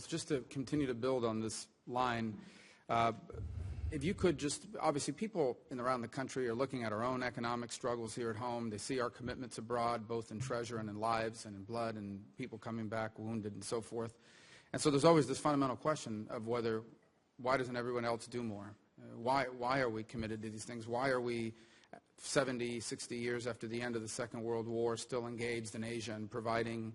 Just to continue to build on this line, if you could just, obviously people around the country are looking at our own economic struggles here at home. They see our commitments abroad, both in treasure and in lives and in blood and people coming back wounded and so forth. And so there's always this fundamental question of why doesn't everyone else do more? Why are we committed to these things? Why are we 70, 60 years after the end of the Second World War still engaged in Asia and providing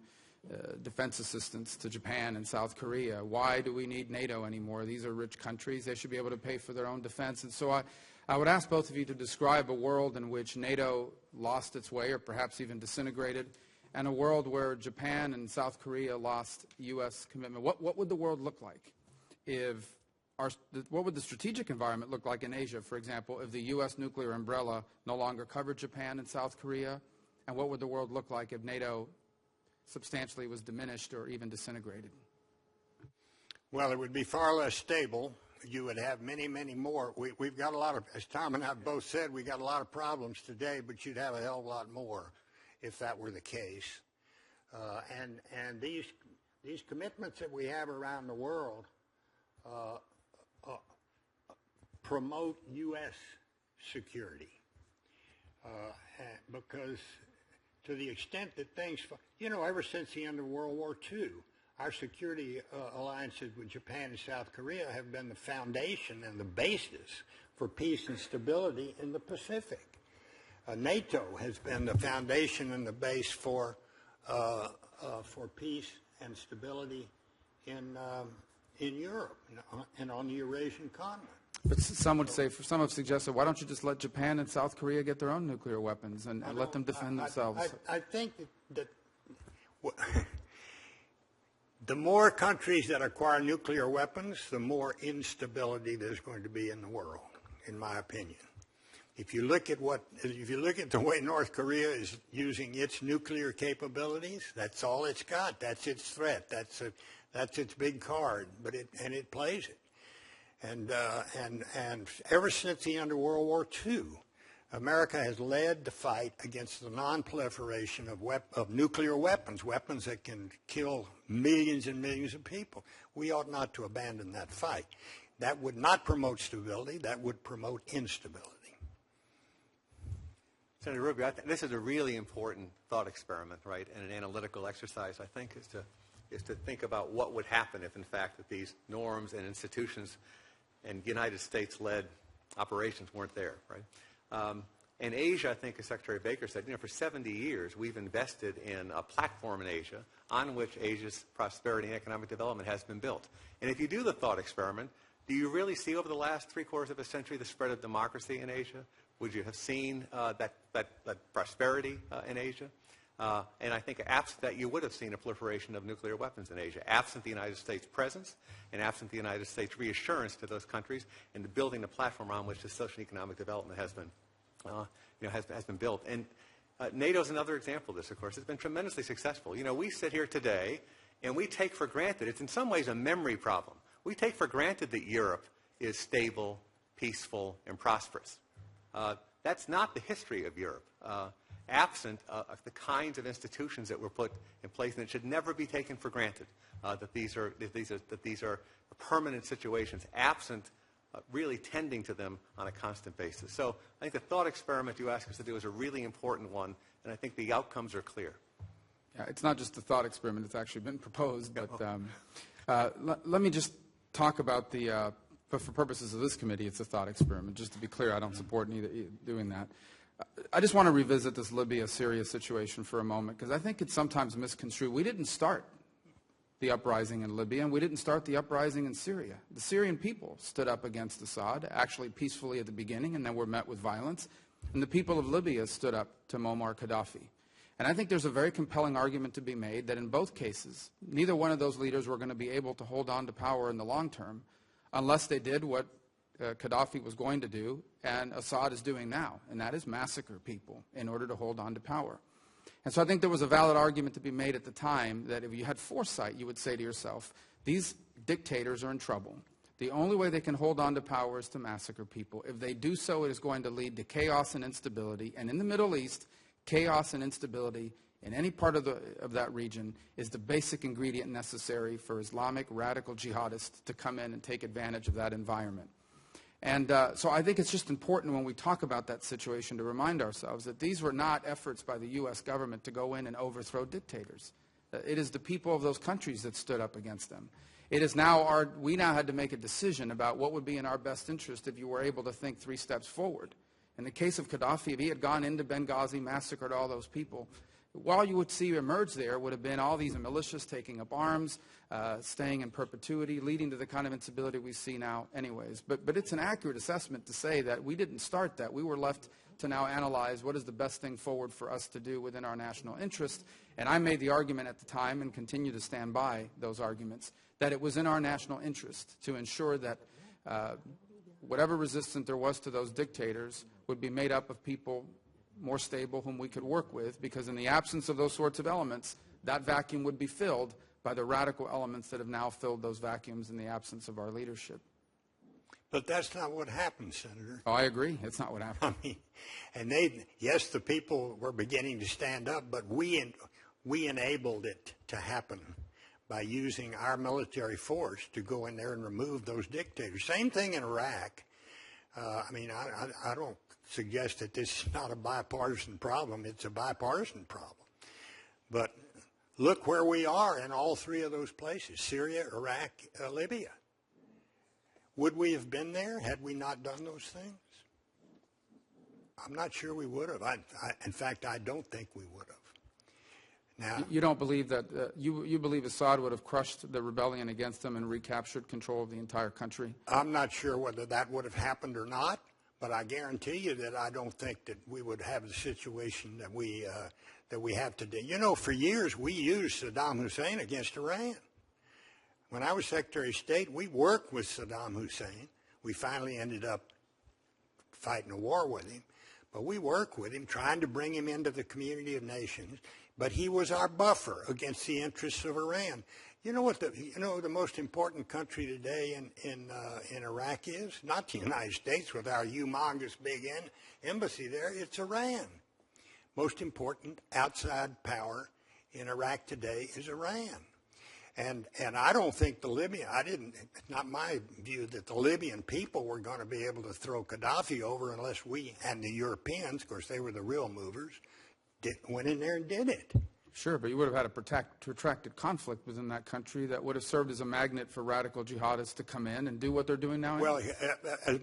defense assistance to Japan and South Korea? Why do we need NATO anymore? These are rich countries. They should be able to pay for their own defense. And so I would ask both of you to describe a world in which NATO lost its way or perhaps even disintegrated, and a world where Japan and South Korea lost U.S. commitment. What would the world look like if what would the strategic environment look like in Asia, for example, if the U.S. nuclear umbrella no longer covered Japan and South Korea? And what would the world look like if NATO substantially was diminished or even disintegrated? Well, it would be far less stable. You would have many, many more. We've got a lot of, as Tom and I both said, we got a lot of problems today, but you'd have a hell of a lot more if that were the case. And these commitments that we have around the world promote U.S. security because to the extent that things, ever since the end of World War II, our security alliances with Japan and South Korea have been the foundation and the basis for peace and stability in the Pacific. NATO has been the foundation and the base for peace and stability in Europe and on the Eurasian continent. But some would say, some have suggested, why don't you just let Japan and South Korea get their own nuclear weapons and let them defend themselves? I think that the more countries that acquire nuclear weapons, the more instability there's going to be in the world, in my opinion. If you look at the way North Korea is using its nuclear capabilities, that's all it's got. That's its threat. That's its big card. And it plays it. And ever since the end of World War II, America has led the fight against the non-proliferation of nuclear weapons, weapons that can kill millions and millions of people. We ought not to abandon that fight. That would not promote stability. That would promote instability. Senator Rubio, this is a really important thought experiment, right, and an analytical exercise, I think, is to think about what would happen if, in fact, that these norms and institutions and United States-led operations weren't there, right? In Asia, I think, as Secretary Baker said, for 70 years, we've invested in a platform in Asia on which Asia's prosperity and economic development has been built. And if you do the thought experiment, do you really see over the last three-quarters of a century the spread of democracy in Asia? Would you have seen that prosperity in Asia? And I think absent that, you would have seen a proliferation of nuclear weapons in Asia, absent the United States' presence and absent the United States' reassurance to those countries and the building the platform on which the social and economic development has been built. And NATO is another example of this, of course. It's been tremendously successful. We sit here today and we take for granted, it's in some ways a memory problem. We take for granted that Europe is stable, peaceful, and prosperous. That's not the history of Europe. Absent of the kinds of institutions that were put in place, and it should never be taken for granted that these are permanent situations, absent really tending to them on a constant basis. So I think the thought experiment you ask us to do is a really important one, and I think the outcomes are clear. Yeah, it's not just a thought experiment; it's actually been proposed. But let me just talk about but for purposes of this committee, it's a thought experiment. Just to be clear, I don't support doing that. I just want to revisit this Libya-Syria situation for a moment, because I think it's sometimes misconstrued. We didn't start the uprising in Libya, and we didn't start the uprising in Syria. The Syrian people stood up against Assad, actually peacefully at the beginning, and then were met with violence. And the people of Libya stood up to Muammar Gaddafi. And I think there's a very compelling argument to be made that in both cases, neither one of those leaders were going to be able to hold on to power in the long term unless they did what Gaddafi was going to do and Assad is doing now, and that is massacre people in order to hold on to power. And so I think there was a valid argument to be made at the time that if you had foresight, you would say to yourself, these dictators are in trouble. The only way they can hold on to power is to massacre people. If they do so, it is going to lead to chaos and instability. And in the Middle East, chaos and instability in any part of that region is the basic ingredient necessary for Islamic radical jihadists to come in and take advantage of that environment. And so I think it's just important when we talk about that situation to remind ourselves that these were not efforts by the U.S. government to go in and overthrow dictators. It is the people of those countries that stood up against them. It is now we now had to make a decision about what would be in our best interest if you were able to think 3 steps forward. In the case of Gaddafi, if he had gone into Benghazi, massacred all those people, all you would see emerge there would have been all these militias taking up arms, staying in perpetuity, leading to the kind of instability we see now anyways. But it's an accurate assessment to say that we didn't start that. We were left to now analyze what is the best thing forward for us to do within our national interest. And I made the argument at the time, and continue to stand by those arguments, that it was in our national interest to ensure that whatever resistance there was to those dictators would be made up of people more stable whom we could work with, because in the absence of those sorts of elements, that vacuum would be filled by the radical elements that have now filled those vacuums in the absence of our leadership. But that's not what happened, Senator. Oh, I agree. It's not what happened. I mean, yes, the people were beginning to stand up, but we enabled it to happen by using our military force to go in there and remove those dictators. Same thing in Iraq. I don't suggest that this is not a bipartisan problem. It's a bipartisan problem. But look where we are in all 3 of those places: Syria, Iraq, Libya. Would we have been there had we not done those things? I'm not sure we would have. In fact, I don't think we would have. Now, you don't believe that you believe Assad would have crushed the rebellion against them and recaptured control of the entire country? I'm not sure whether that would have happened or not, but I guarantee you that I don't think that we would have the situation that we have today. You know, for years we used Saddam Hussein against Iran. When I was Secretary of State, we worked with Saddam Hussein. We finally ended up fighting a war with him, but we worked with him, trying to bring him into the community of nations. But he was our buffer against the interests of Iran. You know what the most important country today in Iraq is? Not the United States with our humongous big embassy there. It's Iran. Most important outside power in Iraq today is Iran. And I don't think it's not my view that the Libyan people were going to be able to throw Gaddafi over unless we and the Europeans, of course they were the real movers, went in there and did it. Sure, but you would have had a protracted conflict within that country that would have served as a magnet for radical jihadists to come in and do what they're doing now. Well,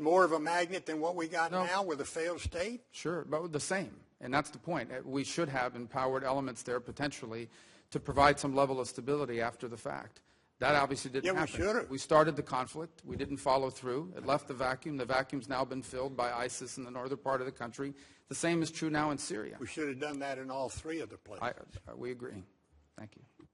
more of a magnet than what we got now with a failed state? Sure, but the same. And that's the point. We should have empowered elements there potentially to provide some level of stability after the fact. That obviously didn't happen. We should have. We started the conflict. We didn't follow through. It left the vacuum. The vacuum's now been filled by ISIS in the northern part of the country. The same is true now in Syria. We should have done that in all 3 of the places. We agree. Thank you.